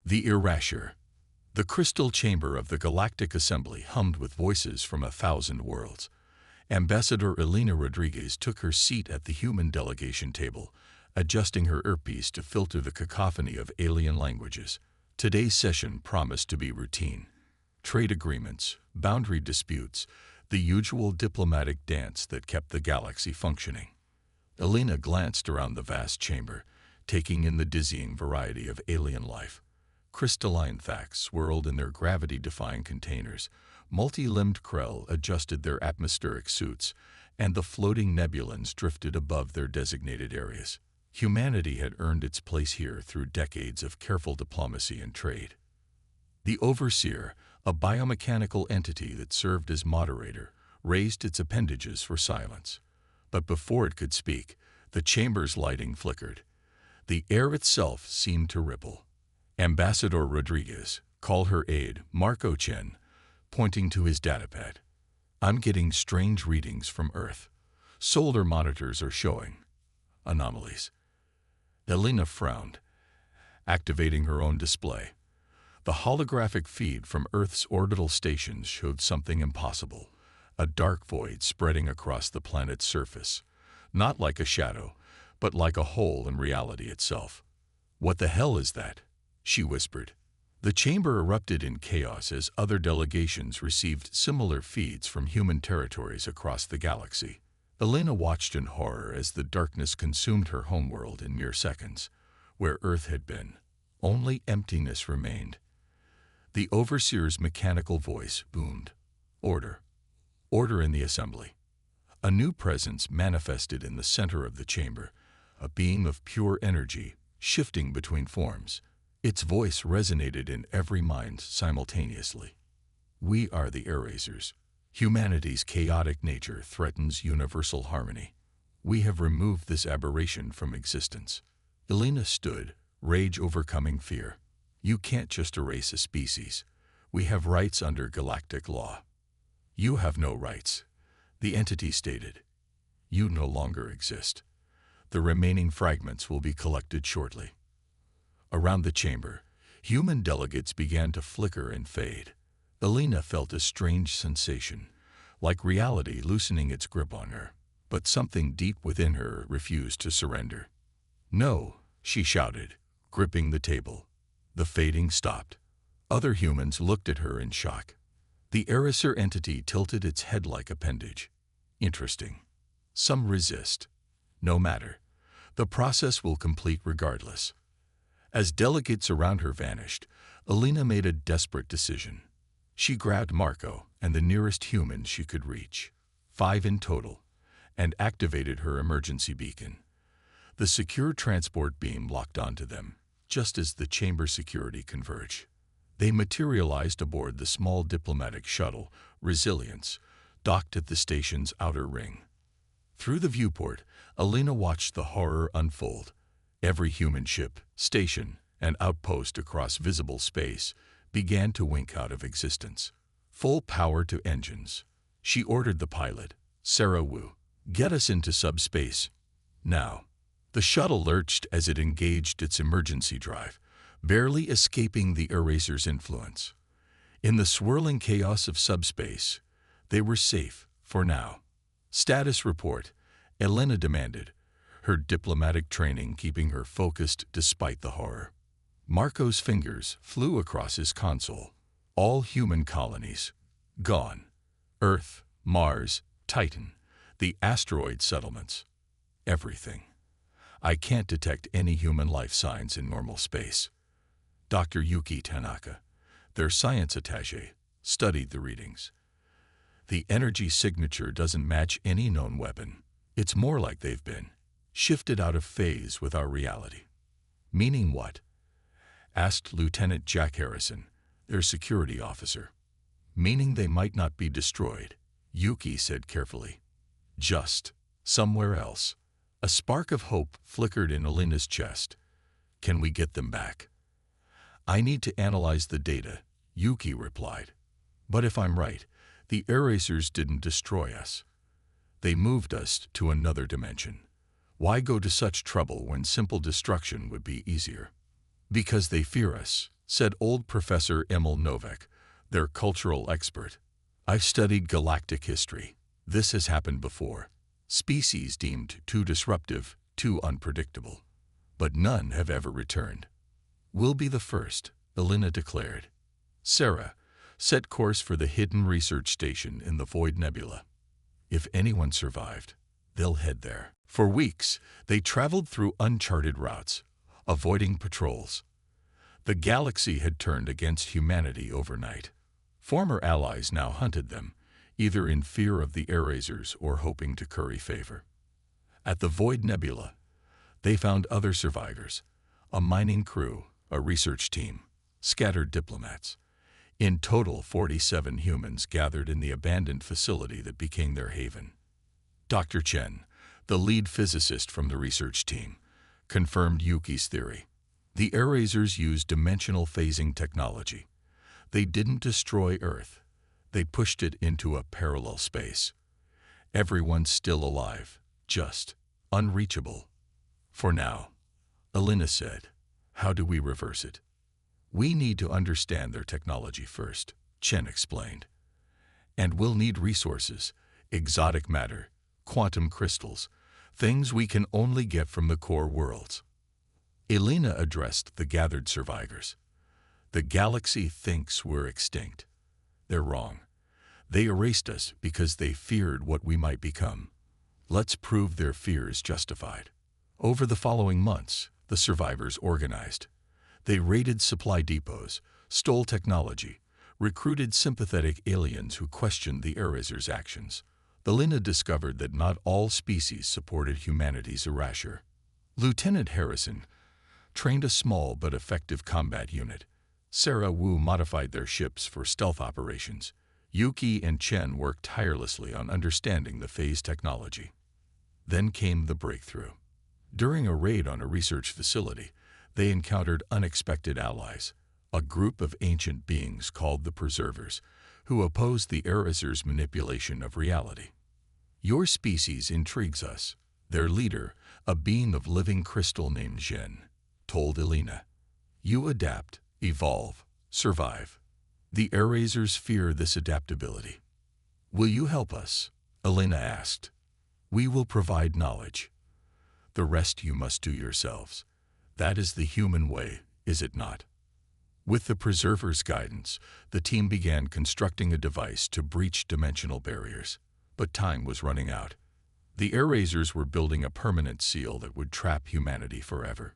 The Erasure. The crystal chamber of the Galactic Assembly hummed with voices from 1,000 worlds. Ambassador Elena Rodriguez took her seat at the human delegation table, adjusting her earpiece to filter the cacophony of alien languages. Today's session promised to be routine. Trade agreements, boundary disputes, the usual diplomatic dance that kept the galaxy functioning. Elena glanced around the vast chamber, taking in the dizzying variety of alien life. Crystalline thaks swirled in their gravity-defying containers, multi-limbed Krell adjusted their atmospheric suits, and the floating nebulans drifted above their designated areas. Humanity had earned its place here through decades of careful diplomacy and trade. The Overseer, a biomechanical entity that served as moderator, raised its appendages for silence. But before it could speak, the chamber's lighting flickered. The air itself seemed to ripple. Ambassador Rodriguez, call her aide, Marco Chen, pointing to his datapad. I'm getting strange readings from Earth. Solar monitors are showing anomalies. Elena frowned, activating her own display. The holographic feed from Earth's orbital stations showed something impossible, a dark void spreading across the planet's surface, not like a shadow, but like a hole in reality itself. What the hell is that? She whispered. The chamber erupted in chaos as other delegations received similar feeds from human territories across the galaxy. Elena watched in horror as the darkness consumed her homeworld in mere seconds. Where Earth had been, only emptiness remained. The Overseer's mechanical voice boomed. Order. Order in the assembly. A new presence manifested in the center of the chamber, a beam of pure energy, shifting between forms. Its voice resonated in every mind simultaneously. We are the Erasers. Humanity's chaotic nature threatens universal harmony. We have removed this aberration from existence. Elena stood, rage overcoming fear. You can't just erase a species. We have rights under galactic law. You have no rights, the entity stated. You no longer exist. The remaining fragments will be collected shortly. Around the chamber, human delegates began to flicker and fade. Elena felt a strange sensation, like reality loosening its grip on her. But something deep within her refused to surrender. No, she shouted, gripping the table. The fading stopped. Other humans looked at her in shock. The Eraser entity tilted its head like appendage. Interesting. Some resist. No matter. The process will complete regardless. As delegates around her vanished, Elena made a desperate decision. She grabbed Marco and the nearest human she could reach, 5 in total, and activated her emergency beacon. The secure transport beam locked onto them, just as the chamber security converged. They materialized aboard the small diplomatic shuttle, Resilience, docked at the station's outer ring. Through the viewport, Elena watched the horror unfold. Every human ship, station, and outpost across visible space began to wink out of existence. Full power to engines. She ordered the pilot, Sarah Wu, get us into subspace. Now. The shuttle lurched as it engaged its emergency drive, barely escaping the Eraser's influence. In the swirling chaos of subspace, they were safe for now. Status report, Elena demanded, her diplomatic training keeping her focused despite the horror. Marco's fingers flew across his console. All human colonies. Gone. Earth, Mars, Titan, the asteroid settlements. Everything. I can't detect any human life signs in normal space. Dr. Yuki Tanaka, their science attaché, studied the readings. The energy signature doesn't match any known weapon. It's more like they've been shifted out of phase with our reality. Meaning what? Asked Lieutenant Jack Harrison, their security officer. Meaning they might not be destroyed, Yuki said carefully. Just somewhere else. A spark of hope flickered in Elena's chest. Can we get them back? I need to analyze the data, Yuki replied. But if I'm right, the Erasers didn't destroy us. They moved us to another dimension. Why go to such trouble when simple destruction would be easier? Because they fear us, said old Professor Emil Novak, their cultural expert. "I've studied galactic history. This has happened before. Species deemed too disruptive, too unpredictable. But none have ever returned. We'll be the first," Elena declared. Sarah, set course for the hidden research station in the Void Nebula. If anyone survived, they'll head there. For weeks, they traveled through uncharted routes, avoiding patrols. The galaxy had turned against humanity overnight. Former allies now hunted them, either in fear of the Erasers or hoping to curry favor. At the Void Nebula, they found other survivors, a mining crew, a research team, scattered diplomats. In total, 47 humans gathered in the abandoned facility that became their haven. Dr. Chen, the lead physicist from the research team, confirmed Yuki's theory. The Erasers used dimensional phasing technology. They didn't destroy Earth. They pushed it into a parallel space. Everyone's still alive, just unreachable. For now, Elena said. How do we reverse it? We need to understand their technology first, Chen explained. And we'll need resources, exotic matter, quantum crystals, things we can only get from the core worlds. Elena addressed the gathered survivors. The galaxy thinks we're extinct. They're wrong. They erased us because they feared what we might become. Let's prove their fears justified. Over the following months, the survivors organized. They raided supply depots, stole technology, recruited sympathetic aliens who questioned the Erasers' actions. Elena discovered that not all species supported humanity's erasure. Lieutenant Harrison trained a small but effective combat unit. Sarah Wu modified their ships for stealth operations. Yuki and Chen worked tirelessly on understanding the phase technology. Then came the breakthrough. During a raid on a research facility, they encountered unexpected allies, a group of ancient beings called the Preservers, who opposed the Erasers' manipulation of reality. Your species intrigues us. Their leader, a being of living crystal named Zhen, told Elena. You adapt, evolve, survive. The Erasers fear this adaptability. Will you help us? Elena asked. We will provide knowledge. The rest you must do yourselves. That is the human way, is it not? With the Preserver's guidance, the team began constructing a device to breach dimensional barriers. But time was running out. The Erasers were building a permanent seal that would trap humanity forever.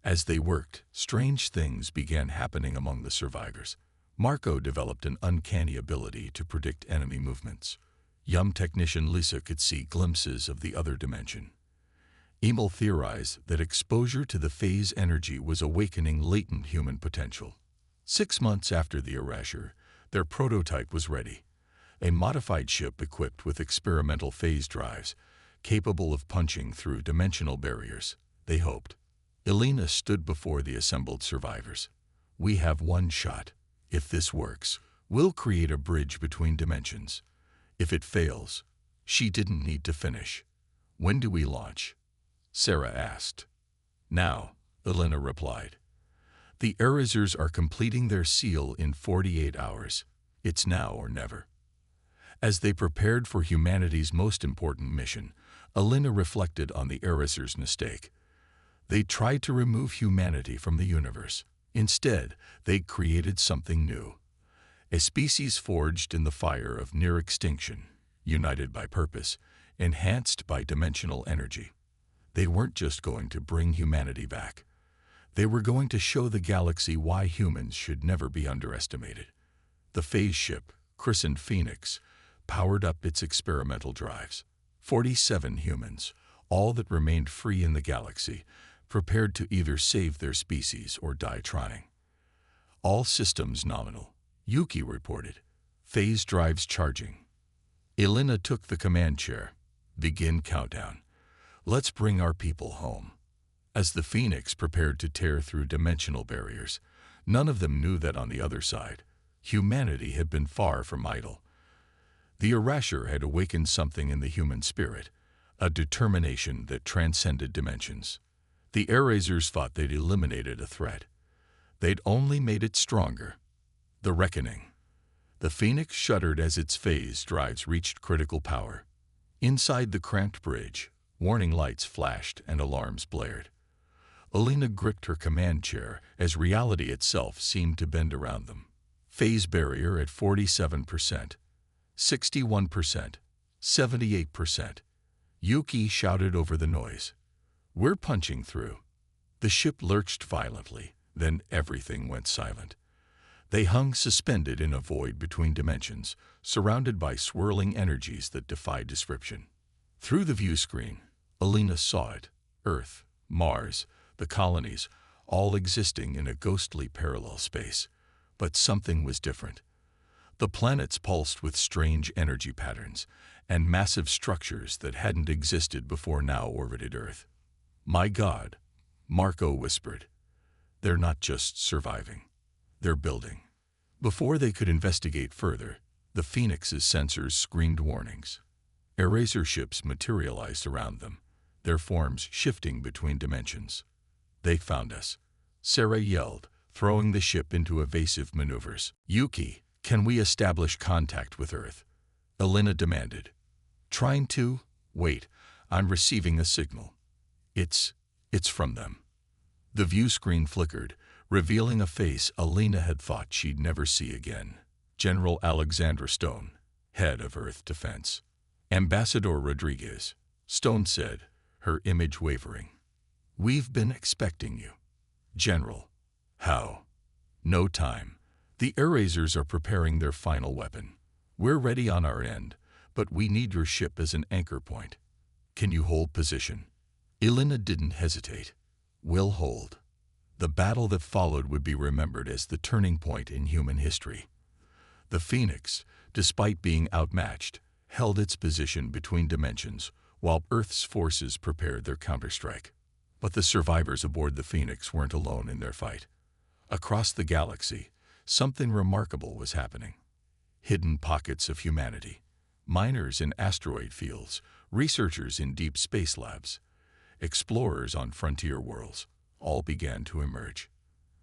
As they worked, strange things began happening among the survivors. Marco developed an uncanny ability to predict enemy movements. Young technician Lisa could see glimpses of the other dimension. Emil theorized that exposure to the phase energy was awakening latent human potential. 6 months after the erasure, their prototype was ready. A modified ship equipped with experimental phase drives, capable of punching through dimensional barriers, they hoped. Elena stood before the assembled survivors. We have one shot. If this works, we'll create a bridge between dimensions. If it fails, she didn't need to finish. When do we launch? Sarah asked. Now, Elena replied. The Erasers are completing their seal in 48 hours. It's now or never. As they prepared for humanity's most important mission, Elena reflected on the Erasers' mistake. They tried to remove humanity from the universe. Instead, they created something new. A species forged in the fire of near extinction, united by purpose, enhanced by dimensional energy. They weren't just going to bring humanity back. They were going to show the galaxy why humans should never be underestimated. The phase ship, christened Phoenix, powered up its experimental drives. 47 humans, all that remained free in the galaxy, prepared to either save their species or die trying. All systems nominal, Yuki reported. Phase drives charging. Elena took the command chair. Begin countdown. Let's bring our people home. As the Phoenix prepared to tear through dimensional barriers, none of them knew that on the other side, humanity had been far from idle. The erasure had awakened something in the human spirit, a determination that transcended dimensions. The Erasers thought they'd eliminated a threat. They'd only made it stronger. The reckoning. The Phoenix shuddered as its phase drives reached critical power. Inside the cramped bridge, warning lights flashed and alarms blared. Alina gripped her command chair as reality itself seemed to bend around them. Phase barrier at 47%, 61%, 78%. Yuki shouted over the noise. "We're punching through." The ship lurched violently, then everything went silent. They hung suspended in a void between dimensions, surrounded by swirling energies that defied description. Through the view screen, Alina saw it: Earth, Mars, the colonies, all existing in a ghostly parallel space. But something was different. The planets pulsed with strange energy patterns, and massive structures that hadn't existed before now orbited Earth. "My God," Marco whispered. "They're not just surviving. They're building." Before they could investigate further, the Phoenix's sensors screamed warnings. Eraser ships materialized around them, their forms shifting between dimensions. "They found us," Sarah yelled, throwing the ship into evasive maneuvers. "Yuki, can we establish contact with Earth?" Alina demanded. "Trying to? Wait, I'm receiving a signal. It's from them." The view screen flickered, revealing a face Alina had thought she'd never see again. General Alexandra Stone, head of Earth Defense. "Ambassador Rodriguez," Stone said, her image wavering. "We've been expecting you." "General." "How?" "No time. The Erasers are preparing their final weapon. We're ready on our end, but we need your ship as an anchor point. Can you hold position?" Alina didn't hesitate. "We'll hold." The battle that followed would be remembered as the turning point in human history. The Phoenix, despite being outmatched, held its position between dimensions while Earth's forces prepared their counterstrike. But the survivors aboard the Phoenix weren't alone in their fight. Across the galaxy, something remarkable was happening. Hidden pockets of humanity, miners in asteroid fields, researchers in deep space labs, explorers on frontier worlds, all began to emerge.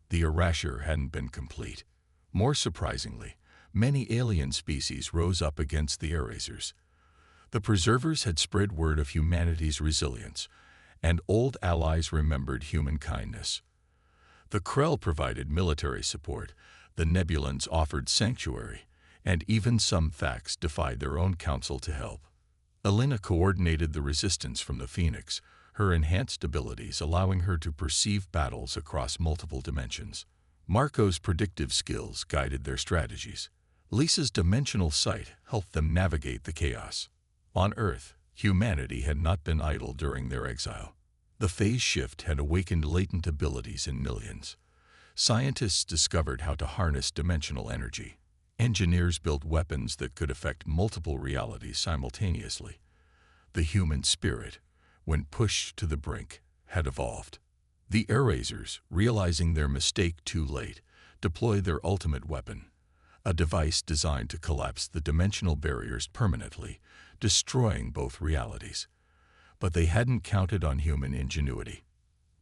The erasure hadn't been complete. More surprisingly, many alien species rose up against the Erasers. The preservers had spread word of humanity's resilience, and old allies remembered human kindness. The Krell provided military support, the Nebulans offered sanctuary, and even some Thax defied their own council to help. Alina coordinated the resistance from the Phoenix, her enhanced abilities allowing her to perceive battles across multiple dimensions. Marco's predictive skills guided their strategies. Lisa's dimensional sight helped them navigate the chaos. On Earth, humanity had not been idle during their exile. The phase shift had awakened latent abilities in millions. Scientists discovered how to harness dimensional energy. Engineers built weapons that could affect multiple realities simultaneously. The human spirit, when pushed to the brink, had evolved. The Erasers, realizing their mistake too late, deployed their ultimate weapon, a device designed to collapse the dimensional barriers permanently, destroying both realities. But they hadn't counted on human ingenuity.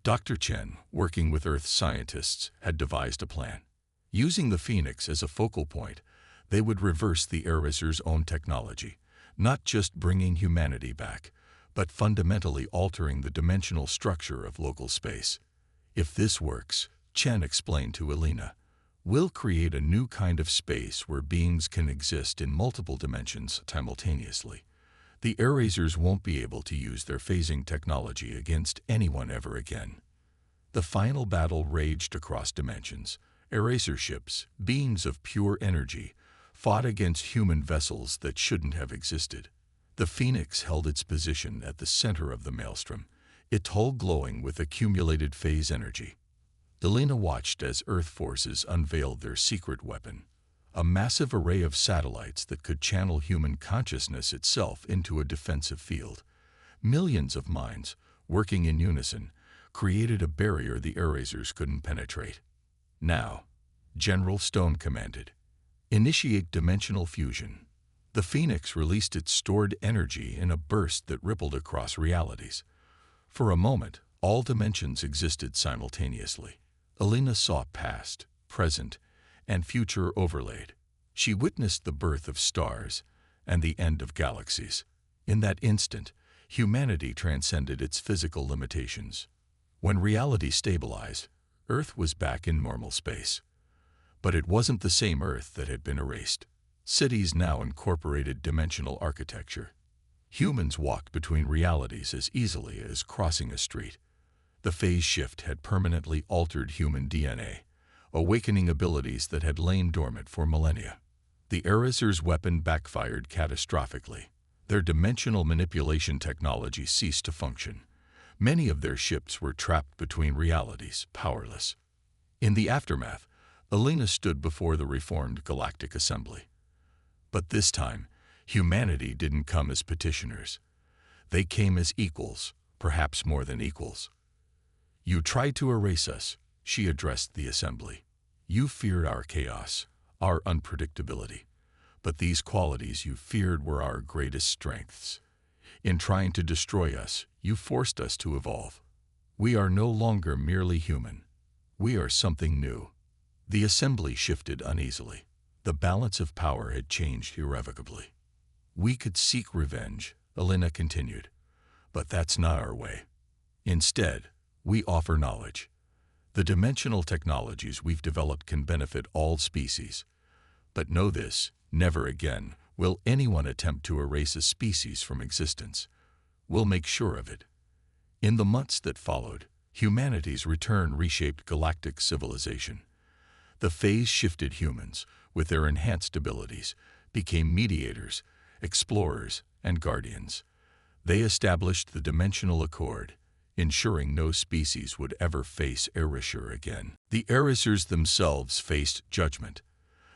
Dr. Chen, working with Earth scientists, had devised a plan. Using the Phoenix as a focal point, they would reverse the Erasers' own technology, not just bringing humanity back, but fundamentally altering the dimensional structure of local space. "If this works," Chen explained to Alina, "we'll create a new kind of space where beings can exist in multiple dimensions simultaneously. The Erasers won't be able to use their phasing technology against anyone ever again." The final battle raged across dimensions. Eraser ships, beings of pure energy, fought against human vessels that shouldn't have existed. The Phoenix held its position at the center of the maelstrom, its hull glowing with accumulated phase energy. Alina watched as Earth forces unveiled their secret weapon, a massive array of satellites that could channel human consciousness itself into a defensive field. Millions of minds, working in unison, created a barrier the Erasers couldn't penetrate. "Now," General Stone commanded, "initiate dimensional fusion." The Phoenix released its stored energy in a burst that rippled across realities. For a moment, all dimensions existed simultaneously. Alina saw past, present, and future overlaid. She witnessed the birth of stars and the end of galaxies. In that instant, humanity transcended its physical limitations. When reality stabilized, Earth was back in normal space. But it wasn't the same Earth that had been erased. Cities now incorporated dimensional architecture. Humans walked between realities as easily as crossing a street. The phase shift had permanently altered human DNA, awakening abilities that had lain dormant for millennia. The Eraser's weapon backfired catastrophically. Their dimensional manipulation technology ceased to function. Many of their ships were trapped between realities, powerless. In the aftermath, Alina stood before the reformed Galactic Assembly. But this time, humanity didn't come as petitioners. They came as equals, perhaps more than equals. "You tried to erase us," she addressed the assembly. "You feared our chaos, our unpredictability. But these qualities you feared were our greatest strengths. In trying to destroy us, you forced us to evolve. We are no longer merely human. We are something new." The assembly shifted uneasily. The balance of power had changed irrevocably. "We could seek revenge," Alina continued, "but that's not our way. Instead, we offer knowledge. The dimensional technologies we've developed can benefit all species. But know this, never again will anyone attempt to erase a species from existence. We'll make sure of it." In the months that followed, humanity's return reshaped galactic civilization. The phase-shifted humans, with their enhanced abilities, became mediators, explorers, and guardians. They established the Dimensional Accord, ensuring no species would ever face erasure again. The erasers themselves faced judgment.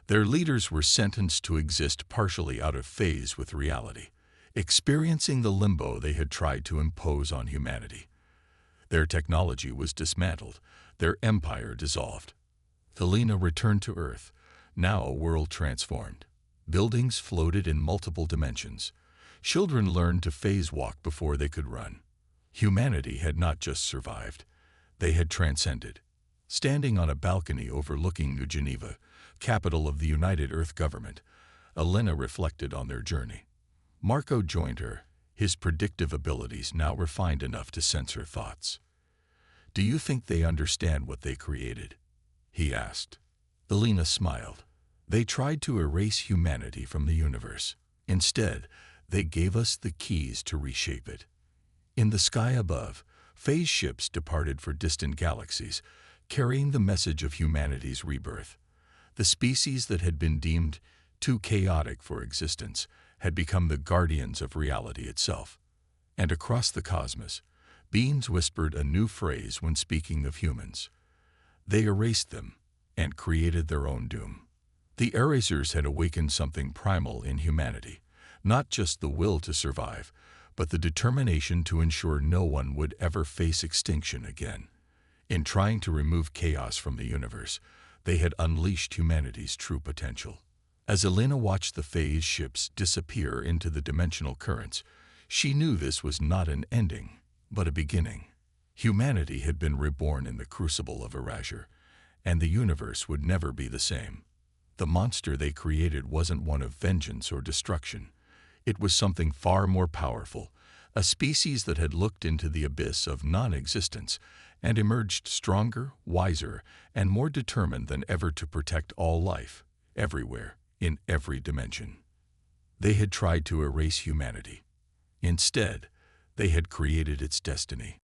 Their leaders were sentenced to exist partially out of phase with reality, experiencing the limbo they had tried to impose on humanity. Their technology was dismantled, their empire dissolved. Alina returned to Earth, now a world transformed. Buildings floated in multiple dimensions. Children learned to phase walk before they could run. Humanity had not just survived, they had transcended. Standing on a balcony overlooking New Geneva, capital of the United Earth Government, Alina reflected on their journey. Marco joined her, his predictive abilities now refined enough to sense her thoughts. "Do you think they understand what they created?" he asked. Alina smiled. "They tried to erase humanity from the universe. Instead, they gave us the keys to reshape it." In the sky above, phase ships departed for distant galaxies, carrying the message of humanity's rebirth. The species that had been deemed too chaotic for existence had become the guardians of reality itself. And across the cosmos, beings whispered a new phrase when speaking of humans. They erased them and created their own doom. The erasers had awakened something primal in humanity, not just the will to survive, but the determination to ensure no one would ever face extinction again. In trying to remove chaos from the universe, they had unleashed humanity's true potential. As Alina watched the phase ships disappear into the dimensional currents, she knew this was not an ending, but a beginning. Humanity had been reborn in the crucible of erasure, and the universe would never be the same. The monster they created wasn't one of vengeance or destruction. It was something far more powerful, a species that had looked into the abyss of non-existence and emerged stronger, wiser, and more determined than ever to protect all life, everywhere, in every dimension. They had tried to erase humanity. Instead, they had created its destiny.